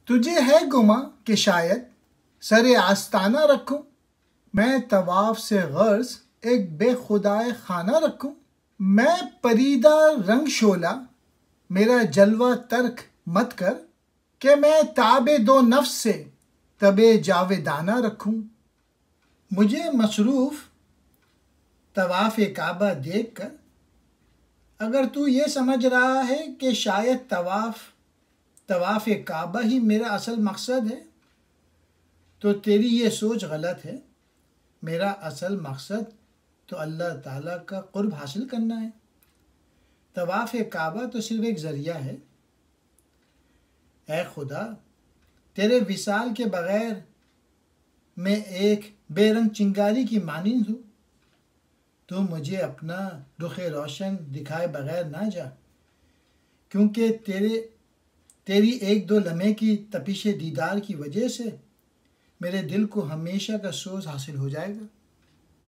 تجھے ہے گماں کہ شاید سر آستانہ رکھوں، میں طواف سے غرض ایک بے خدائے خانہ رکھوں۔ میں پریدہ رنگ شعلہ میرا جلوہ ترک مت کر، کہ میں تاب دو نفس سے تب جاویدانہ رکھوں۔ مجھے مصروف طواف کعبہ دیکھ کر اگر تو یہ سمجھ رہا ہے کہ شاید طواف کعبہ ہی میرا اصل مقصد ہے تو تیری یہ سوچ غلط ہے۔ میرا اصل مقصد تو اللہ تعالیٰ کا قرب حاصل کرنا ہے۔ طواف کعبہ تو صرف ایک ذریعہ ہے۔ اے خدا، تیرے وصال کے بغیر میں ایک بے رنگ چنگاری کی مانند ہوں۔ تو مجھے اپنا رخ روشن دکھائے بغیر نہ جا، کیونکہ تیری ایک دو لمحے کی تپش دیدار کی وجہ سے میرے دل کو ہمیشہ کا سوز حاصل ہو جائے گا۔